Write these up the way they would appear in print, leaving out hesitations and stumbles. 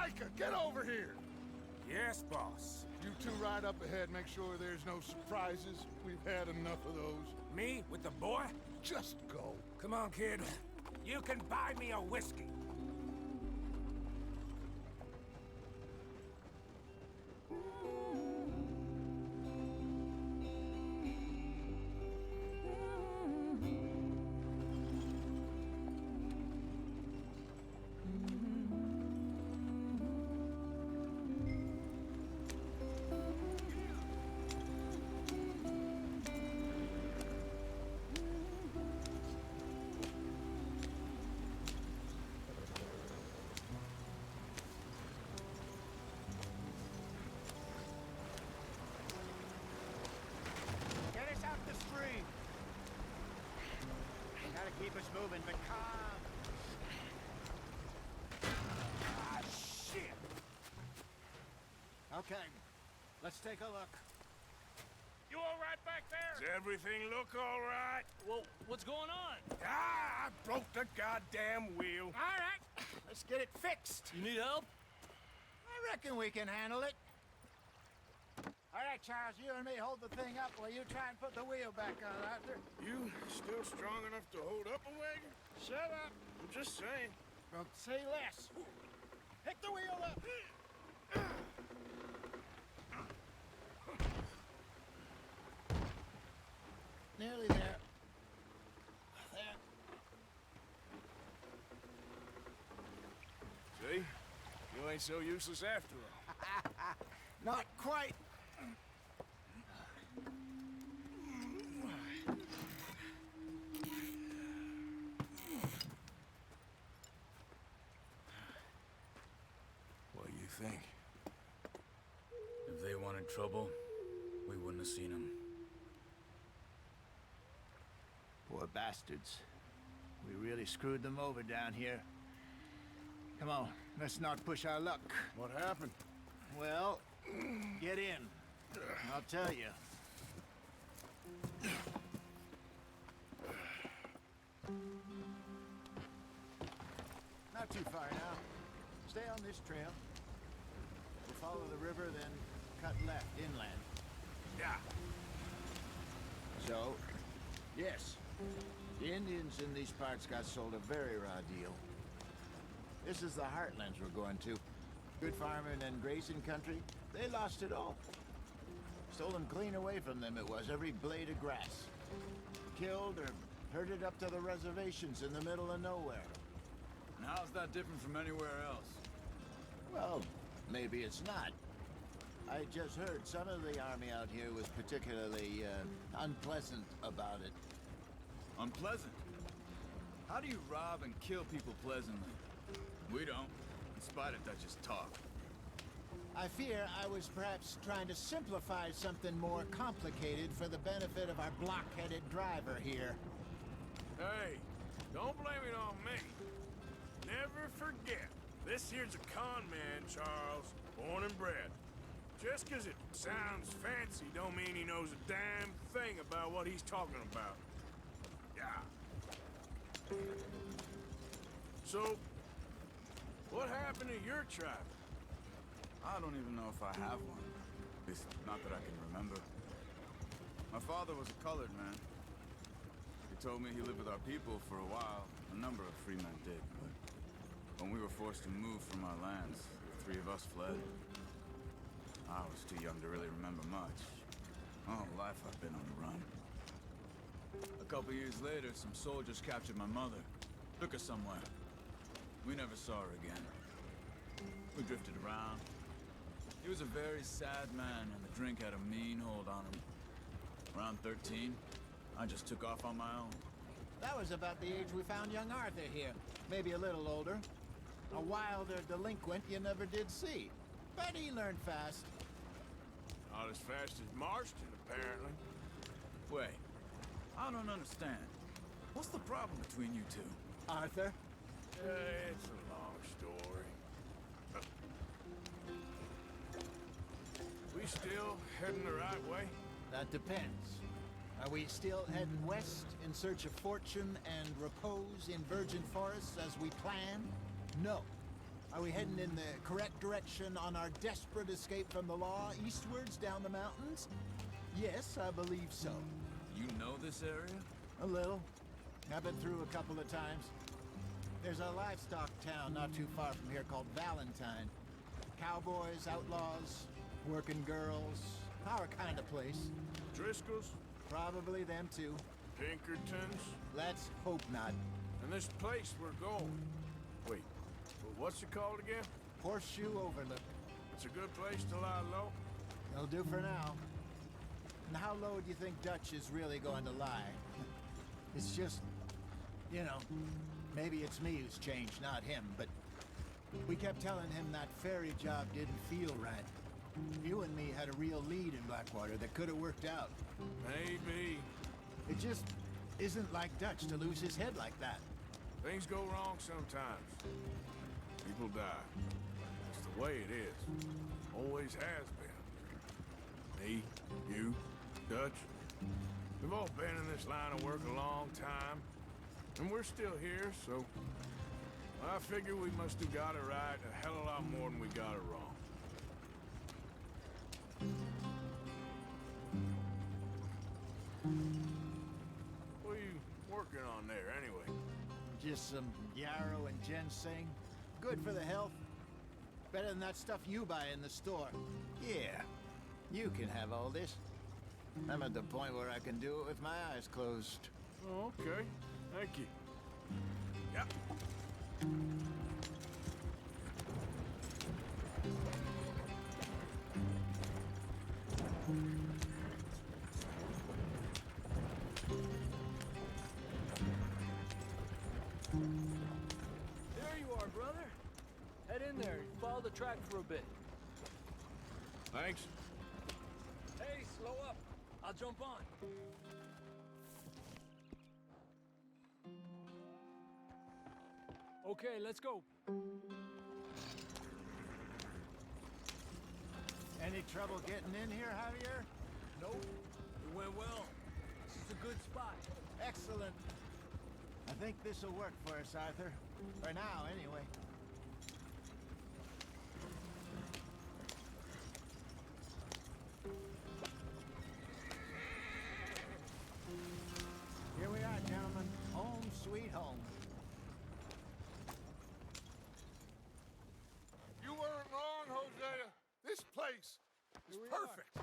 Micah, get over here! Yes, boss. You two ride up ahead, make sure there's no surprises. We've had enough of those. Me with the boy? Just go. Come on, kid. You can buy me a whiskey. Get us out the stream. Gotta keep us moving, but calm. Ah, shit! Okay, let's take a look. You all right back there? Does everything look all right? Well, what's going on? Ah, I broke the goddamn wheel. All right, let's get it fixed. You need help? I reckon we can handle it. All right, Charles, you and me hold the thing up while you try and put the wheel back on, Arthur. You still strong enough to hold up a wagon? Shut up. I'm just saying. Well, say less. Pick the wheel up. Nearly there. There. See? You ain't so useless after all. Not quite. What do you think? If they wanted trouble, we wouldn't have seen them. Poor bastards. We really screwed them over down here. Come on, let's not push our luck. What happened? Well, get in. I'll tell you. Not too far now. Stay on this trail. We'll follow the river, then cut left inland. Yeah. So, yes, the Indians in these parts got sold a very raw deal. This is the heartlands we're going to. Good farming and grazing country, they lost it all. Stolen clean away from them it was, every blade of grass. Killed or herded up to the reservations in the middle of nowhere. And how's that different from anywhere else? Well, maybe it's not. I just heard some of the army out here was particularly, unpleasant about it. Unpleasant? How do you rob and kill people pleasantly? We don't, in spite of Dutch's talk. I fear I was perhaps trying to simplify something more complicated for the benefit of our block-headed driver here. Hey, don't blame it on me. Never forget, this here's a con man, Charles, born and bred. Just 'cause it sounds fancy don't mean he knows a damn thing about what he's talking about. Yeah. So, what happened to your tribe? I don't even know if I have one. At least, not that I can remember. My father was a colored man. He told me he lived with our people for a while. A number of free men did, but when we were forced to move from our lands, the three of us fled. I was too young to really remember much. My whole life I've been on the run. A couple years later, some soldiers captured my mother. Took her somewhere. We never saw her again. We drifted around. He was a very sad man, and the drink had a mean hold on him. Around 13, I just took off on my own. That was about the age we found young Arthur here. Maybe a little older. A wilder delinquent you never did see. But he learned fast. Not as fast as Marston, apparently. Wait, I don't understand. What's the problem between you two? Arthur? It's a long story. We still heading the right way? That depends. Are we still heading west in search of fortune and repose in virgin forests as we planned? No. Are we heading in the correct direction on our desperate escape from the law eastwards down the mountains? Yes, I believe so. You know this area? A little. I've been through a couple of times. There's a livestock town not too far from here called Valentine. Cowboys, outlaws, working girls, our kind of place. Driscoll's? Probably them too. Pinkertons? Let's hope not. And this place we're going. Wait, well, what's it called again? Horseshoe Overlook. It's a good place to lie low. It'll do for now. And how low do you think Dutch is really going to lie? It's just, you know, maybe it's me who's changed, not him, but we kept telling him that ferry job didn't feel right. You and me had a real lead in Blackwater that could have worked out. Maybe. It just isn't like Dutch to lose his head like that. Things go wrong sometimes. People die. It's the way it is. Always has been. Me, you, Dutch. We've all been in this line of work a long time. And we're still here, so... I figure we must have got it right a hell of a lot more than we got it wrong. What are you working on there, anyway? Just some yarrow and ginseng. Good for the health. Better than that stuff you buy in the store. Yeah, you can have all this. I'm at the point where I can do it with my eyes closed. Oh, okay. Thank you. Yeah. There you are, brother. Head in there. Follow the track for a bit. Thanks. Hey, slow up. I'll jump on. Okay, let's go. Any trouble getting in here, Javier? Nope. It went well. This is a good spot. Excellent. I think this'll work for us, Arthur. For now, anyway. Here we are, gentlemen. Home sweet home. You weren't wrong, Hosea. This place is perfect.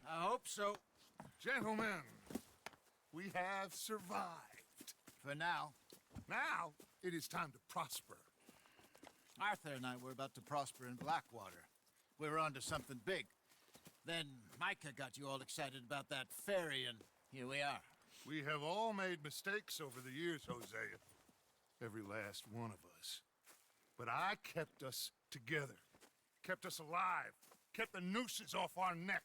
I hope so. Gentlemen, we have survived. For now. Now, it is time to prosper. Arthur and I were about to prosper in Blackwater. We were onto something big. Then Micah got you all excited about that ferry, and here we are. We have all made mistakes over the years, Hosea. Every last one of us. But I kept us together. Kept us alive. Kept the nooses off our neck.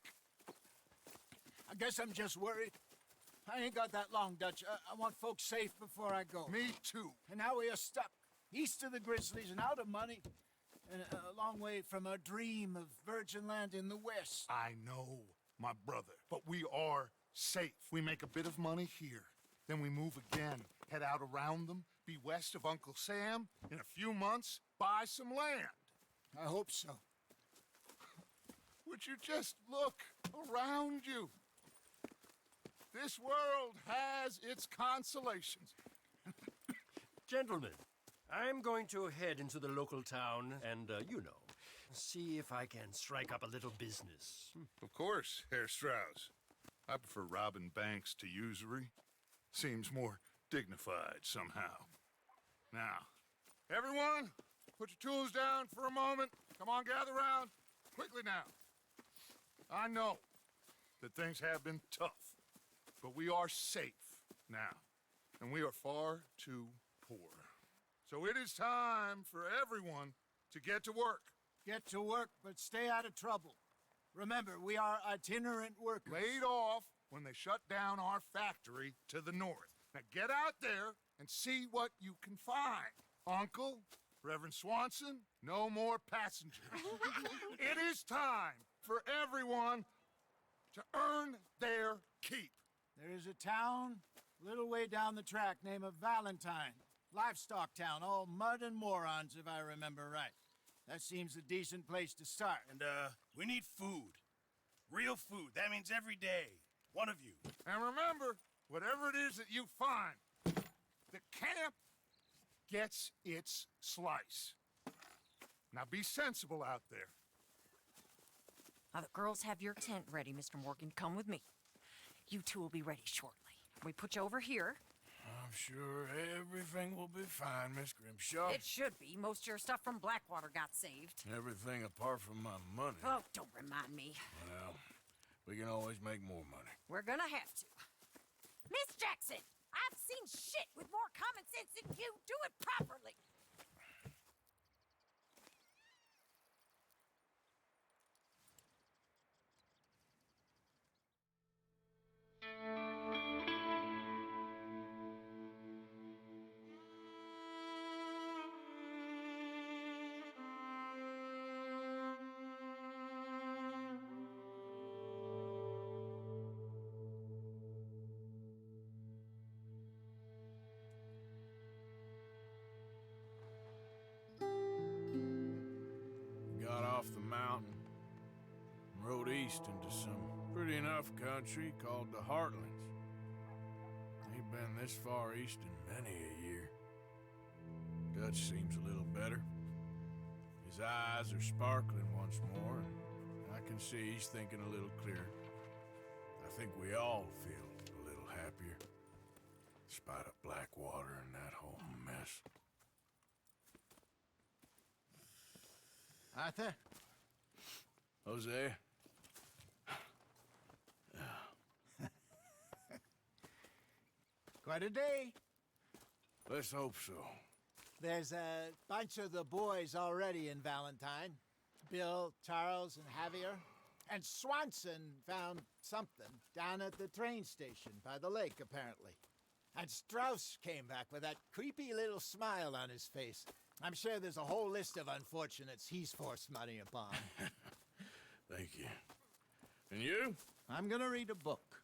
I guess I'm just worried. I ain't got that long, Dutch. I want folks safe before I go. Me too. And now we are stuck, east of the Grizzlies and out of money, and a long way from a dream of virgin land in the west. I know, my brother, but we are safe. We make a bit of money here, then we move again, head out around them, be west of Uncle Sam, in a few months, buy some land. I hope so. Would you just look around you? This world has its consolations. Gentlemen, I'm going to head into the local town and, see if I can strike up a little business. Of course, Herr Strauss. I prefer robbing banks to usury. Seems more dignified somehow. Now, everyone, put your tools down for a moment. Come on, gather round. Quickly now. I know that things have been tough, but we are safe now, and we are far too poor. So it is time for everyone to get to work. Get to work, but stay out of trouble. Remember, we are itinerant workers. Laid off when they shut down our factory to the north. Now get out there and see what you can find. Uncle, Reverend Swanson, no more passengers. It is time for everyone to earn their keep. There is a town a little way down the track named Valentine. Livestock town, all mud and morons, if I remember right. That seems a decent place to start. And, we need food. Real food. That means every day. One of you. And remember, whatever it is that you find, the camp gets its slice. Now be sensible out there. Now, the girls have your tent ready, Mr. Morgan. Come with me. You two will be ready shortly. We put you over here. I'm sure everything will be fine, Miss Grimshaw. It should be. Most of your stuff from Blackwater got saved. Everything apart from my money. Oh, don't remind me. Well, we can always make more money. We're gonna have to. Miss Jackson, I've seen shit with more common sense than you. Do it properly. Got off the mountain and rode east into some pretty enough country called the Heartlands. Ain't been this far east in many a year. Dutch seems a little better. His eyes are sparkling once more, and I can see he's thinking a little clearer. I think we all feel a little happier, in spite of Blackwater and that whole mess. Arthur? Jose? Quite a day. Let's hope so. There's a bunch of the boys already in Valentine. Bill, Charles, and Javier. And Swanson found something down at the train station by the lake, apparently. And Strauss came back with that creepy little smile on his face. I'm sure there's a whole list of unfortunates he's forced money upon. Thank you. And you? I'm gonna read a book.